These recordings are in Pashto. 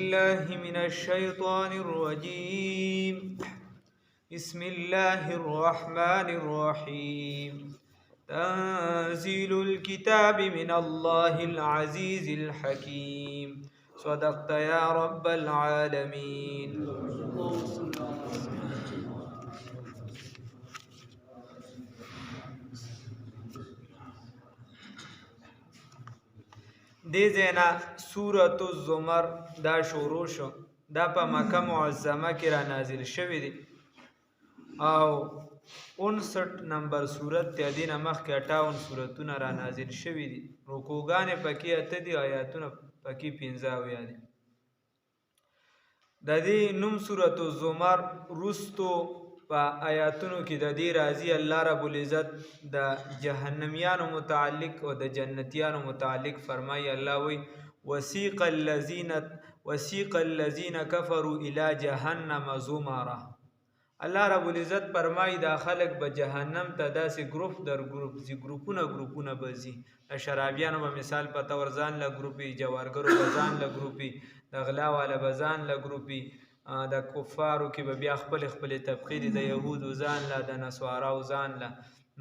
بالله من الشيطان الرجيم. بسم الله الرحمن الرحيم. تنزيل الكتاب من الله العزيز الحكيم. صدقت يا رب العالمين. دې ځاینا سورۃ الزمر دا شروع شو. دا په مکه معظمه کې را نازل شوی دی او 59 نمبر سورت ته دینه مخکې 58 سورتونه را نازل شوی دي. رکوګانې پکې اته دي، آیاتونه پکې 15 دي. د دې نوم سورۃ الزمر رستو په آیاتونو کې د دې راضي الله رب العزت د جهنميانو متعلق او د جنتیانو متعلق فرمایي. الله وی وسیق الذين كفروا الى جهنم زمرا. الله رب العزت فرمایي دا خلق به جهنم ته داسې ګروپ در ګروپ زی ګروپونه بزي. شرابیانو به مثال په تور ځان له ګروپي، جوارګرو به ځان له ګروپي، د غلا والا به ځان له ګروپي، د کفارو کې به بیا خپل طبقې دي، د یهودو ځان له، د نصاراو ځان له.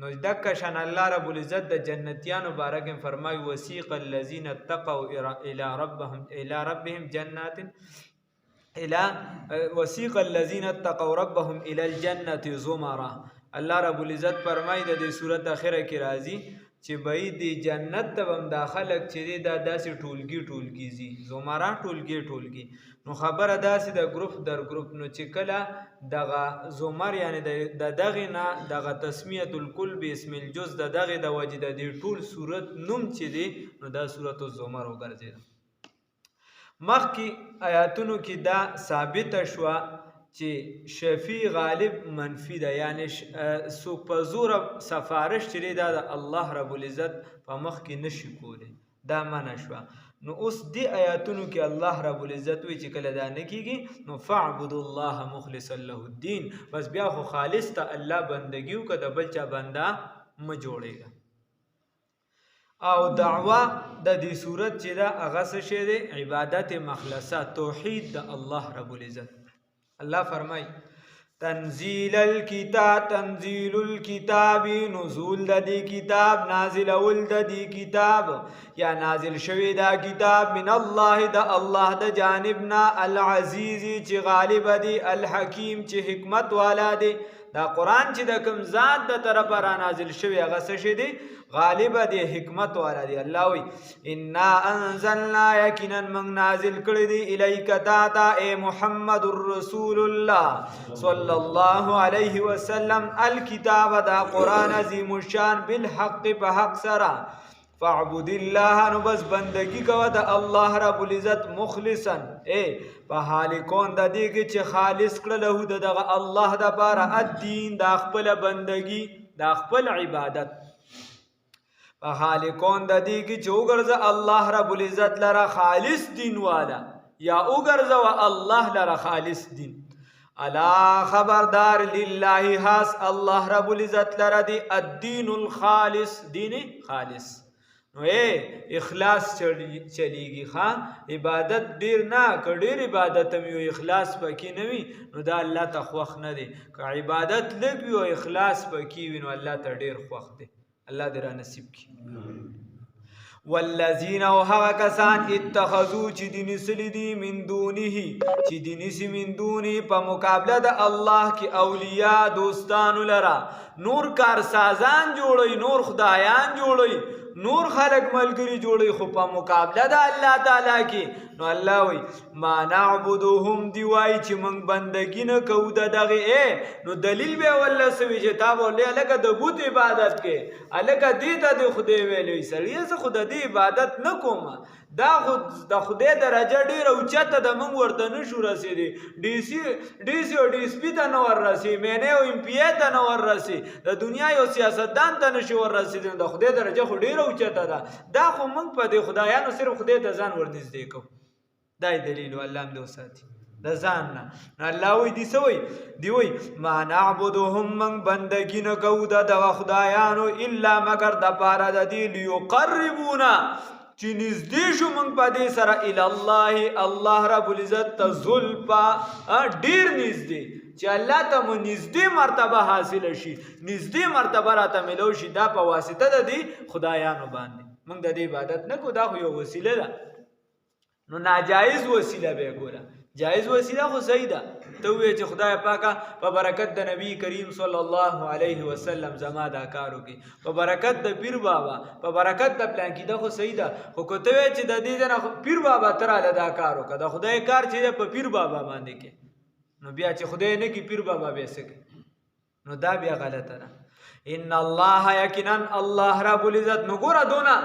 نو دکه شان الله رب العزت د جنتیانو باره کې فرمایي وسیق الذين اتقوا الى ربهم جنات وسیق الذين اتقوا ربهم الى الجنه زمرا. الله رب العزت فرمایي د دې سورۃ اخره کې راځي چې به دی جنت ته هم داخلك چې دا داسې ټولګي زی زمرا ټولګي. نو خبره داسې د ګروپ در ګروپ. نو چې کله دغه زمر یعنی د دغه نه دغه تسمیه الکل باسم الجز د دغه د وجه د دې ټول صورت نوم چې دی نو دا سورۃ الزمر وګرځي. مخکې آیاتونو کې دا ثابت شو چې شفیع غالب منفی ده، یعنی څوک په زور سفارش چری دا د الله رب العزت په مخ کې نشي کولی، دا منع شو. نو اوس دی آیاتونو کې الله رب العزت وی چې کله دا نه کیږي نو فاعبد الله مخلصا له الدين، بس بیا خو خالص ته الله بندگی وکړه، د بل چا بنده م جوړېږه. او دعوه د دې صورت چې دا هغه څه شی دی عبادت مخلصه، توحید د الله رب العزت. الله فرمای تنزیل الكتاب نزول د دې کتاب، نازل اول د دې کتاب یا نازل شوی دا کتاب من الله د الله د جانبنا العزیز چې غالب دی، الحکیم چې حکمت والا دی. دا قرآن چې د کوم ذات د طرفه را نازل شوی هغه څه شی دی غالب دی، حکمت والا دی. الله وی انا انزلنا یقینا من نازل کړی دی الیک تا اے محمد رسول الله صلی الله علیه وسلم الکتاب دا قرآن عظیم الشان بالحق په حق سره. فاعبد الله نو بس بندگی کوه د الله رب العزت مخلصا په حال کون د دې کې چې خالص کړه له دغه الله د بار الدین د خپل بندگی د خپل عبادت، په حال کون د دې کې چې وګرځه الله رب العزت لره خالص دین والا یا وګرځه الله لره خالص دین. الا خبردار لله حاس الله رب العزت لره دی الدین الخالص، دین خالص. نو اخلاص چلیږي ښا عبادت ډیر نه کډیر عبادت هم یو اخلاص پکې نه وي نو دا الله ته خوښ نه دی. که عبادت لږ وي او اخلاص پکې وي نو الله ته ډیر خوښ دی. الله دې را نصیب کړي. والذین او هغه کسان اتخذوا چې دې نیسلي دي من دونه چې دې نیسي من دونه په مقابله د الله کې اولیاء دوستانو لره نور کارسازان جوړوي، نور خدایان جوړوي، نور خلق ملګری جوړي خو په مقابله د الله تعالی کې. نو الله وی ما نعبدهم دی وای چې موږ بندګی نه کوو دغه نو دلیل به والله سوي چې تا ولې الګه د بت عبادت کې الګه دې ته د خدای ویلې سړی زه خدای دې عبادت نه کوم، دا خود د خدای درجه ډیره اوچته د موږ ورته نشو رسیدي، ډي سي او ډي اس پی ته نه ور رسي، مینه او ام پی ته نه ور رسي، د دنیا یو سیاستدان ته نشو ور رسیدي. د خدای درجه خو ډیره اوچته ده، دا خو موږ په دې خدایانو صرف خدای ته ځان ورنږدې کوو. دا دلیل الله هم دې وساتي د ځان نه. الله وی دي سوی دی وی ما نعبدهم من بندگی نه کوو د خدایانو الا مگر د پاره د دې لیقربونا چې نږدې شو موږ په دې سره الی الله الله رب العزت ته زلفا ډیر نږدې چې الله ته مو نږدې مرتبه حاصل شي نږدې مرتبه راته ملو شي دا په واسطه د دې خدایانو باندې موږ د دې عبادت نه کو دا خو یو وسیله ده نو ناجایز وسیله به ګوره جایز وسیله خو صحیح ده ته وې چې خدای پاکه په برکت د نبی کریم صلی الله علیه وسلم زما دا کار وکي په برکت د پیر بابا په برکت د پلان کې دا خو صحیح ده خو کوته وې چې د دې نه پیر بابا تراله دا کار وکړه د خدای کار چې په پیر بابا باندې کې نو بیا چې خدای نه کې پیر بابا به سکه نو دا بیا غلطه ده ان الله یقینا الله رب العزت نو ګوره دونه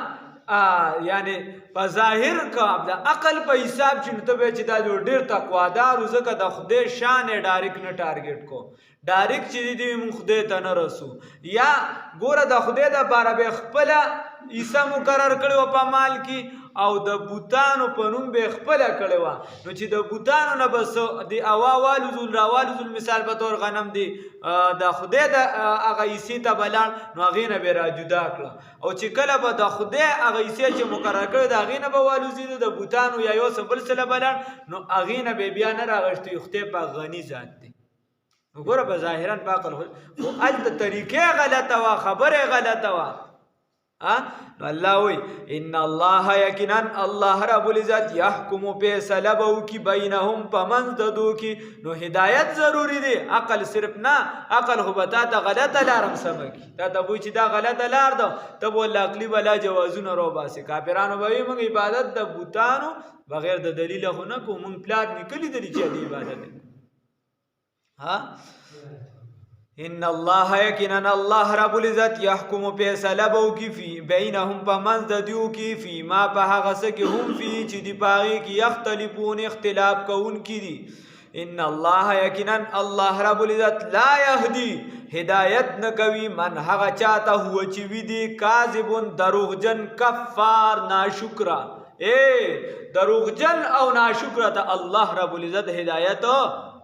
یعنی په ظاهر کا د عقل په حساب چې نو ته چې دا ډېر تقوادار ځکه د خدای شان ډایرک نه ټارګټ کو ډایرک چې دی مون خدای ته نه رسو یا ګوره د خدای د باره به خپل عیسی مقرر کړو په مال کې او د بوتانو په نوم به خپل کړو نو چې د بوتانو نه بس دی اواوالو ذل راوالو ذل مثال په تور غنم دی د خدای د هغه عیسی ته بلان نو هغه نه به را جدا کړ او چې کله به د خدای هغه عیسی چې مقرر کړ د هغه نه به والو زید د بوتانو یا یو سبل سره بلان نو هغه نه به بیا نه راغشتي خدای په غنی ذات دی وګوره په ظاهرا په عقل خو ال طریقې غلطه وا خبره غلطه وا نو الله وی ان الله یقینا الله رب العزت يحكم فیصله بو کی بینهم پمن ددو کی نو هدایت ضروری دی عقل صرف نه عقل خو بتا ته غلطه لارم سمکی تا ته وی چې دا غلطه لار ده ته ول عقلی بلا جوازونه رو باسي کافرانو به موږ عبادت د بوتانو بغیر د دلیل خو نه کو موږ پلان نکلی د چې دی عبادت ان الله یقینا الله رب العزت يحكم فیصله بو کی فی بینهم پمن ددیو کی فی ما په هغه څه کې هم فی چې دی پاغي کې اختلافون اختلاف کوون کی دي ان الله یقینا الله رب العزت لا يهدي هدایت نه کوي من هغه چاته هو چې وی دي کاذبون دروغجن کفار ناشکرا دروغجن او ناشکرا ته الله رب العزت هدایت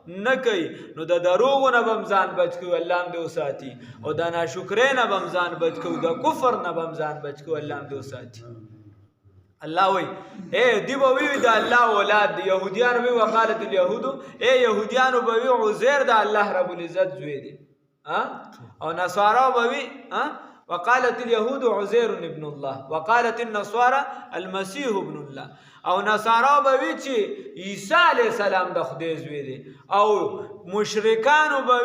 نه کوي نو د دروغ نه بمزان بچ کو الله دې وساتي او د ناشکرۍ نه بمزان بچ کو د کفر نه بمزان بچ کو الله دې وساتي الله وی دی به وی د الله اولاد يهوديان وی وقالت اليهود يهوديان به وی عزير د الله رب العزت زوی دی او نصارا به وی وقالت اليهود عزير ابن الله وقالت النصارى المسيح ابن الله او نصارا به وی چې عیسی علی السلام د خدای زوی دی او مشرکان به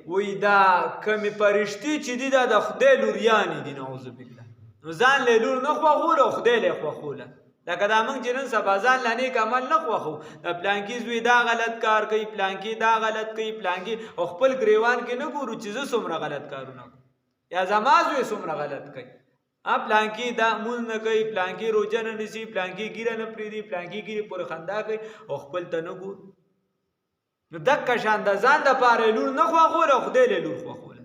وی دا کمی پرشتي چې دی د خدای لوریان دي نعوذ بالله نو ځان له لور نه خوغول او خدای له خوغول لکه دا موږ جنن سبا ځان لانی عمل نه خوخو د پلانکی زوی دا غلط کار کوي پلانکی دا غلط کوي پلانکی او خپل گریوان کې نه ګورو چې زه څومره غلط کارونه یا زمازوی څومره غلط کوي پلانکی دا مون نه کوي پلانکی روزه نه نسی پلانکی ګیره نه پریدي پلانکی ګیره پر خندا کوي او خپل ته نه ګور نو دک شان د ځان د پاره لور نه خوغول او خدای له لور خوغول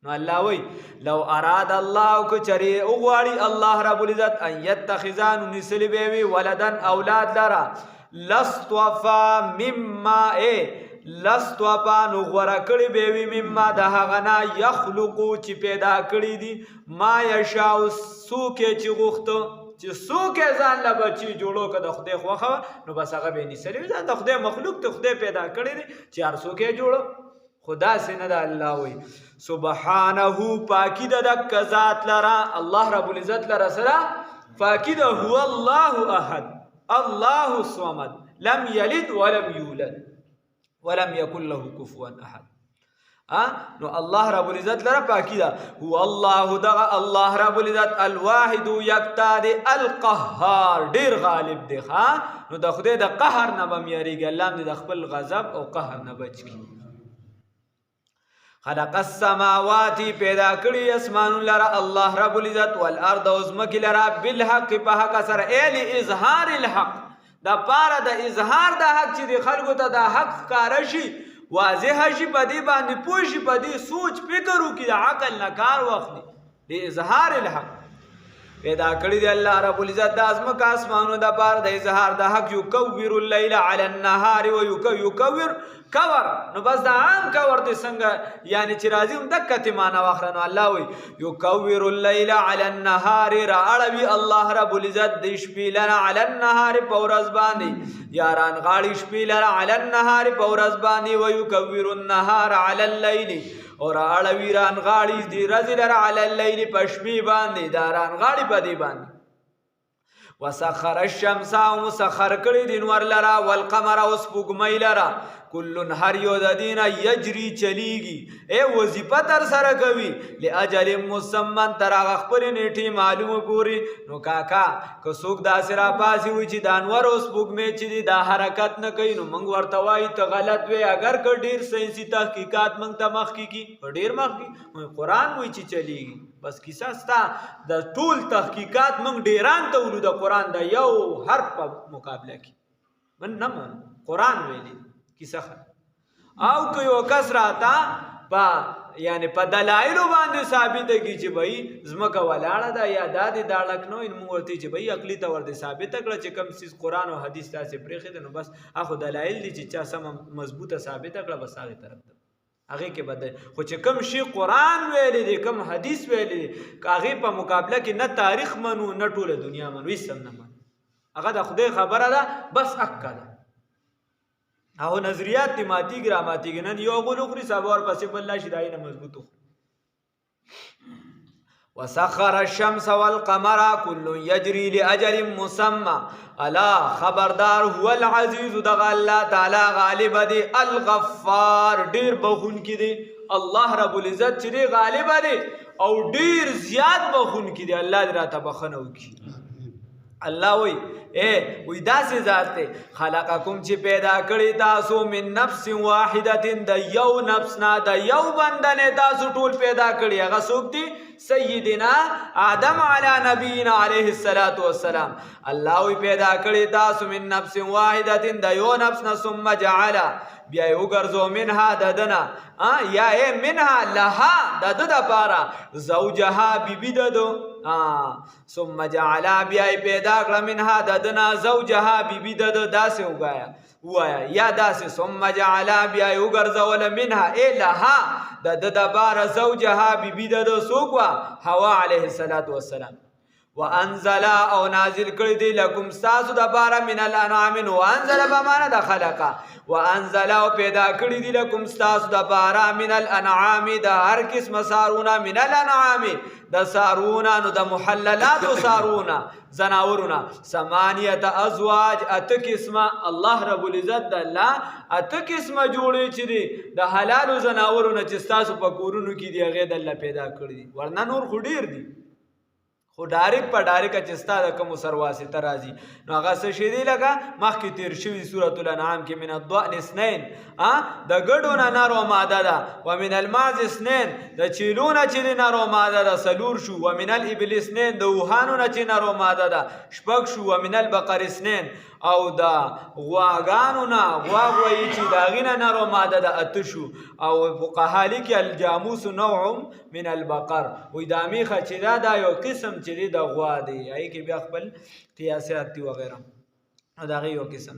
نو الله وی لو اراد الله کو چری او غواړي الله رب العزت ان يتخذان نسل بيوي ولدن اولاد لرا لستوفا مما لستوفا نو غورا کړي بيوي مما د هغنا يخلقو چې پیدا کړي دي ما يشاء سوکه چې غوښته چې سوکه ځان لا بچي جوړو کده خدای خوخه نو بس هغه به نسل ځان د خدای مخلوق ته خدای پیدا کړي دي چې هر سوکه جوړو خدا سینه د الله وی سبحانه پاکی د ذات لرا الله رب العزت لرا سره پاکی د هو الله احد الله الصمد لم يلد ولم يولد ولم يكن له كفوا احد نو الله رب العزت لرا پاکی دا هو الله دغ الله رب العزت الواحد یکتا دی القهار ډیر غالب دی نو د خدای د قهر نه بم یریږي الله دې د خپل غضب او قهر نه بچ کی خلق السماوات پیدا کړی اسمان لرا الله رب العزت والارض وزمک لرا بالحق په حق سره ال اظهار الحق دا پاره د اظهار د حق چې د خلکو ته د حق کار شي واضح شي په دې باندې پوه شي په دې سوچ فکر وکړي د عقل نه کار واخلي د اظهار الحق پیدا کړی دی الله رب العزت د ازمکه اسمانو د پاره د اظهار د حق یکور الليل على النهار ويكور کور نو بس دا عام کور ته څنګه یعنی چې راځي هم د کته معنا واخلنو الله وی یکور الليل على النهار راړوي الله رب العزت د شپې لره على النهار پورز باندې یاران غاړي شپې لره على النهار پورز باندې ويكور النهار على الليل اور راړوي ران غاړي دی رزل على الليل پشپې باندې داران غاړي پدی باندې وسخر الشمس ومسخر کړی دین ور لرا والقمر وسپوږمۍ لرا کلن هر یو د دین یجری چلیږي اے وظیفه تر سره کوي لاجل مسمى تر هغه خپل نیټه معلومه پوری نو کاکا که څوک دا سره پاسي وي چې دانور اوس پوګمې چې دا حرکت نه کوي نو موږ ورته وایي ته غلط وي اگر که ډیر ساينسي تحقیقات موږ ته مخ کی ډیر مخ کی قرآن وایي چې چلیږي بس کیسه ستا د ټول تحقیقات موږ ډیران ته ولو د قرآن د یو حرف په مقابله کې من نه قرآن ویلي کیسه او که یو کس راتا با یعنی په دلایلو باندې ثابت کی چې بھئی زمکه ولاړه ده یا دادی داړک نو ان موږ ورته چې بھئی عقلی تور دي ثابت کړه چې کم سیس قرآن او حدیث تاسو پرېخې ده نو بس اخو دلایل دي چې چا سم مضبوطه ثابت کړه بس هغه طرف ته هغه کې بده خو چې کم شی قرآن ویلي دي کم حدیث ویلي دي هغه په مقابله کې نه تاریخ منو نه ټوله دنیا منو هیڅ نه منو هغه د خدای خبره ده بس اکا ده او نظریات تی ماتی گراماتی گنن یو غلو خری سابور پسی بللا شدائی نمضبوطو وسخر الشمس والقمر كل يجري لأجل مسمى الا خبردار هو العزيز دغ الله تعالی غالب دی الغفار ډیر بخون کی دی الله رب العزت چې غالب دی او ډیر زیات بخون کی دی الله دې راته بخنو کی الله وی اے وی داسې ذات ته خلقکم چې پیدا کړی تاسو من نفس واحده د یو نفس نه د یو بندنه تاسو ټول پیدا کړی هغه څوک دی سیدنا آدم علی نبینا علیه الصلاۃ والسلام الله وی پیدا کړی تاسو من نفس واحده د یو نفس نه ثم جعل بیا یو ګرځو منها ددنا یا اے منها لها د پارا زوجها بیبی ددو ثم جعل بیا پیدا کړ منها ددنا زوجها بیبی دد داسې وګایا وایا یا داسې ثم جعل بیا یو ګرځول منها اے لها د بار زوجها بیبی دد سوقوا حوا علیه الصلاۃ والسلام وانزل او نازل کړی دی لکم ساسو د بار من الانعام وانزل بمانه د خلقا وانزل او پیدا کړی دی لکم ساسو د بار من الانعام د هر قسم سارونا من الانعام د سارونا نو د محللات سارونا زناورنا ثمانیه ازواج ات قسمه الله رب العزت د الله ات قسمه جوړی چې دی د حلال زناورنا چې تاسو په کورونو کې دی هغه د الله پیدا کړی دی ورنه نور خډیر دی خو ډایرک په ډایرک چې ستا د کوم سرواسي ترازی نو هغه څه شی دی لکه مخکې تیر شوی سورۃ الانعام کې من الضأن اثنين د ګډونه نارو ماده ده ومن الماعز اثنين د چیلونه چې نارو ماده ده سلور شو ومن الابل اثنين د وهانونه چې نارو ماده ده شپږ شو ومن البقر اثنين او دا غواګانو نه غواګ وایي چې دا غینه نارو ماده ده اته شو او فقهالی کې الجاموس نوع من البقر وې دا میخه چې دا یو قسم چې د غوا دی ای کې بیا خپل قیاسات دی وغیرہ دا یو قسم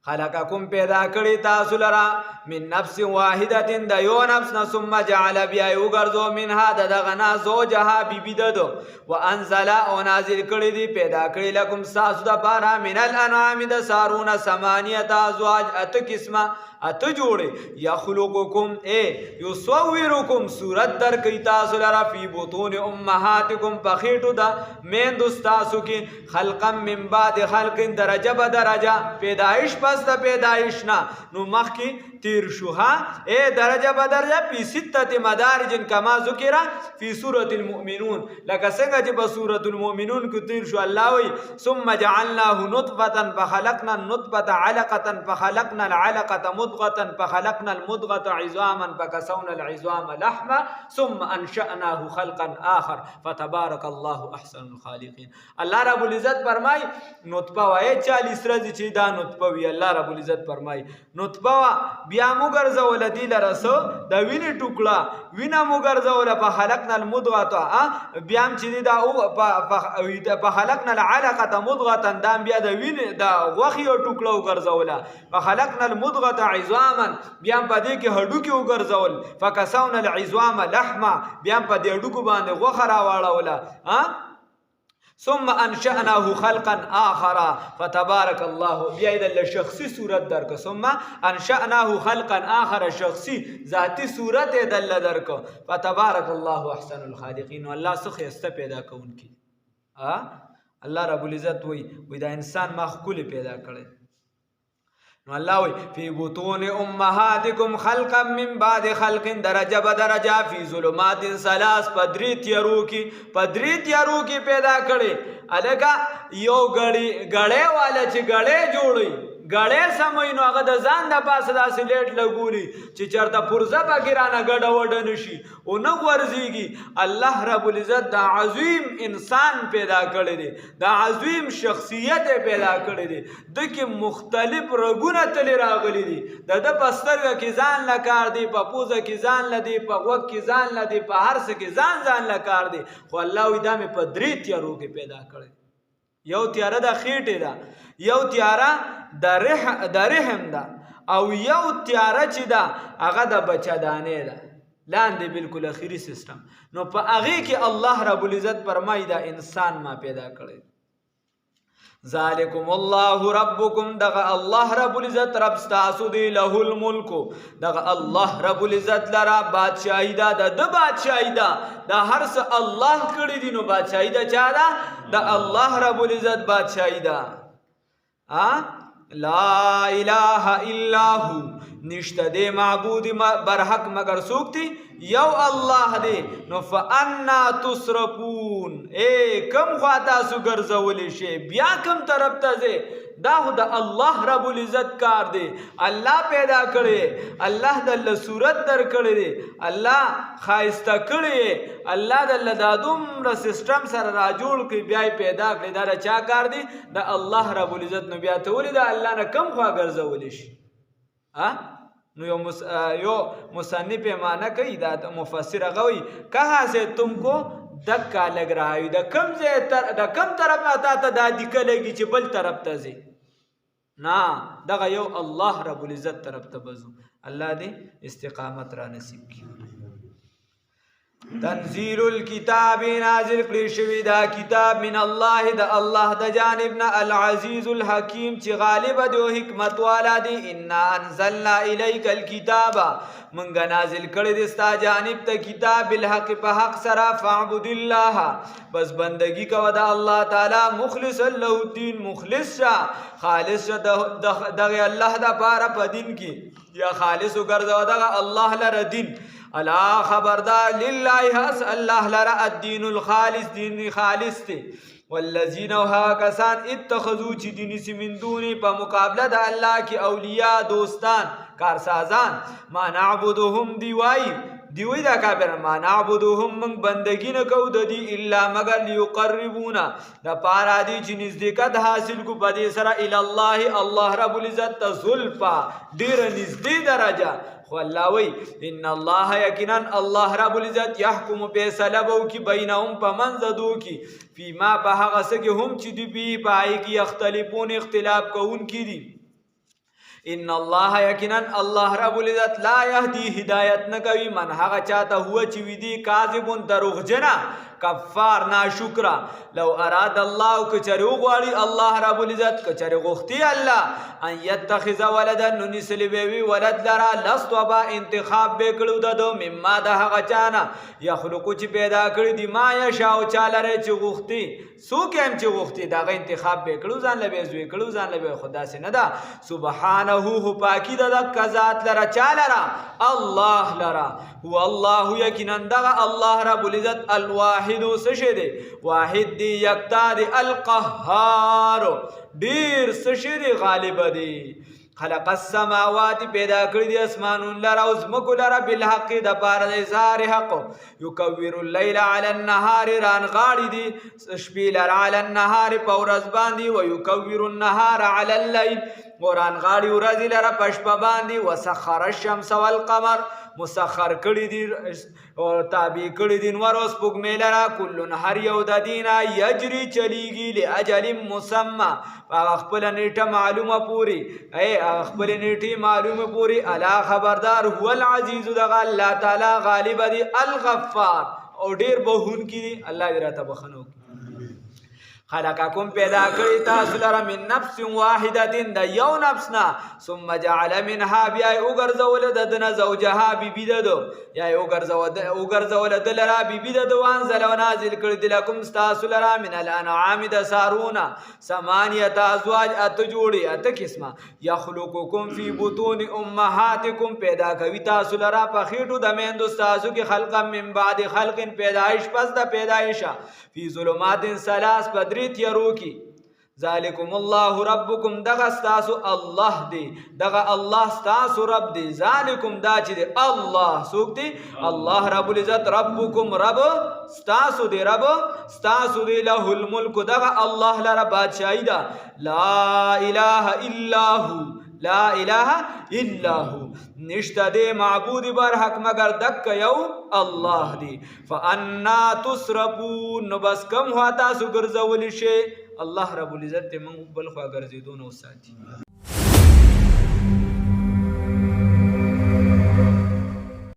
خلقکم پیدا کړی تاسو لرا من نفس واحده د یو نفس نه ثم جعل بیا یو ګرځو منها دغه نه زوجها بیبی ددو وانزل او نازل کړی دی پیدا کړی لکم تاسو د پاره من الانعام د سارون ثمانیه ازواج ات قسمه ات جوړي یخلقکم اے یصورکم صورت در کی تاسو لرا فی بطون امهاتکم پخیټو د مین دوستاسو کې خلقا من بعد خلق درجه به درجه پیدایش پس د پیدایش نه نو مخ کې تیر شوها اے درجه به درجه فی سته مدارج کما ذکر فی سورۃ المؤمنون لکه څنګه چې په سورۃ المؤمنون کې تیر شو الله وی ثم جعلناه نطفه فخلقنا النطفه علقه فخلقنا العلقه مضغه فخلقنا المضغه عظاما فكسونا العظام لحما ثم انشأناه خلقا آخر فتبارك الله احسن الخالقين الله رب العزت فرمای نطفه وای 40 ورځې چې دا نطفه وی الله رب العزت فرمای نطفه بیا مو ګرځوله دې لره څه د وینې ټوکړه وینه مو ګرځوله په خلقنا المضغة بیا هم چې دی دا په خلقنا العلقة مضغة دا بیا د وینې د غوښې یو ټوکړه وګرځوله په خلقنا المضغة عظاما بیا هم په دې کې هډوکي وګرځول فکسونا العظام لحما بیا هم په دې هډوکو باندې غوښه راواړوله ثم انشأناه خلقا آخر فتبارك الله بیا د شخصي صورت درک ثم انشأناه خلقا آخر شخصي ذاتی صورت دل درک فتبارك الله احسن الخالقين والله څخه است پیدا کوونکی الله رب العزت وی دا انسان ما خپل پیدا کړي نو الله وی فی بطون امهاتکم خلقا من بعد خلق درجه بدرجه فی ظلمات ثلاث پدری تیارو کی پیدا کړي الګه یو غړې والا چې غړې جوړي غړې سموي نو هغه د ځان د پاسه داسې لیټ لګولي چې چرته پرزه بګرانه ګډه وډه نشي او نه ورزيږي الله رب العزت دا عظیم انسان پیدا کړی دی دا عظیم شخصیت پیدا کړی دی دغه مختلف رګونه تل راغلي دي د پسترګه کې ځان لکار دی په پوزه کې ځان لدی په وګ کې ځان لدی په هر څه کې ځان لکار دی خو الله وی دا مې په درې تیارو کې پیدا کړی یو تیاره د خېټې ده یو تیاره د رحم ده او یو تیاره چې ده هغه د بچه‌دانې ده لاندې بالکل اخیری سیستم نو په هغې کې الله رب العزت فرمایي دا انسان ما پیدا کړی ذالکم الله ربکم دغه الله رب العزت رب ستاسو دی له الملک دغه الله رب العزت لرا بادشاہی دا د بادشاہی دا هر څه الله کړی دی نو بادشاہی دا چا دا د الله رب العزت بادشاہی دا لا اله الا هو نشته دی معبود برحق مگر څوک دی یو الله دی نو فانا تصرفون کم خوا تاسو ګرځولی شي بیا کم طرف ته ځئ دا خو د الله رب العزت کار دی الله پیدا کړی الله دله صورت در کړی دی الله ښایسته کړی الله دله دا دومره سیسټم سره راجوړ کړي بیا یې پیدا کړی دا د چا کار دی د الله رب العزت نو بیا ته ولې د الله نه کم خوا ګرځولی شي نو یو مصنف معنی کوي دا مفسر هغه وایي کہاں سے تم کو دکا لگ رہا ہے دا کم طرف آتا تا دا دکا لگی چی بل طرف تا زی نا دا یو اللہ رب العزت طرف تا بزو اللہ دے استقامت را نصیب کی تنزیل الكتاب نازل کړی شوی دا کتاب من الله د الله د جانبنا العزیز الحکیم چې غالب دی او حکمت والا دی ان انزلنا الیک الكتاب منګه نازل کړی دی ستا جانب ته کتاب بالحق په حق سره فاعبد الله بس بندگی کوه د الله تعالی مخلص له الدین مخلص شه خالص شه دغه الله د پاره په دین کې یا خالص وګرځو دغه الله لره دین الا خبردار لله حس الله لرا الدین الخالص دین خالص تی والذین وها کسان اتخذو چی دینی سی من دونی پا مقابلہ دا اللہ کی اولیاء دوستان کارسازان ما نعبدهم دیوی دا کافر ما نعبدهم من بندگی نکو دا دی الا مگر لیقربونا دا پارا دی چی نزدیکت حاصل کو پدی سرا الاللہ اللہ رب العزت تا ظلفا دیر نزدی درجہ خو الله وی ان الله یقینا الله رب العزت يحكم فیصله کی بینهم پمنزدو کی فيما بهغه سګه هم چې دی بي پای کی اختلافون اختلاف کوون کی دي ان الله یقینا الله رب العزت لا يهدي هدایت نه کوي من هغه چاته هو چې وی دي کاذبون دروغجنا کفار ناشکرا لو اراد الله کچری غواړي الله رب العزت کچری غوختي الله ان يتخذ ولدا نسل بي ولد لرا لستوبا انتخاب بکړو ددو مما ده هغه چانا يخلق چې پیدا کړی دي ما یشاء چالره چې غوختي سو کېم چې غوختي دغه انتخاب بکړو ځان لبه زوی کړو ځان لبه خدا سي نه ده سبحانه هو پاکي د کذات لرا چالرا الله لرا هو الله یقینا دغه الله رب العزت الواحد سشده واحد دی یکتا دی القهار دیر سشده غالب دی خلق السماوات پیدا کړی دي اسمانون لرا او زمکو لرا بالحق د پاره د اظهار حق یکور الليل على النهار ران غاړي دي شپې لرا على النهار په ورځ باندې او یکور النهار على الليل وران غاړي ورځ لرا پشپ باندې وسخر الشمس والقمر مسخر کړی دي او تابع کړی دي نور اوس پګ لرا کل هر یو د دینه یجري چلیږي لاجل مسمى خپل نیټه معلومه پوری خپل نیټه معلومه پوری الا خبردار هو العزیز دغه الله تعالی غالب دی الغفار او ډیر بهون کی دی الله دې راته بخنو خلقکم پیدا کړی تاسو لره من نفس واحده د یو نفسنا ثم جعل منها بیا وګرځول د دنه زوجها بیبی ددو یا وګرځول د لرا بیبی ددو وانزل ونازل کړی د لکم تاسو لره من الانعام د سارونا ثمانیه ازواج ات جوړي ات قسمه یخلقکم فی بطون امهاتکم پیدا کوي تاسو لره په خېټو د میندو تاسو کې خلق من بعد خلق پیدائش پس د پیدائشا فی ظلمات ثلاث بدریت یروکی ذالکم الله ربکم دغه ستاسو الله دی دغه الله ستاسو رب دی ذالکم دا چې دی الله سوک دی الله رب العزت ربکم رب ستاسو دی رب ستاسو دی له الملک دغه الله لره بادشاہی دا لا اله الا هو لا اله الا هو نشته دی معبود بر حق مگر دک یو الله دی فانا تصرفون نو بس کم هوا تاسو ګرځول شي الله رب العزت موږ بل خوا ګرځیدو نو ساتي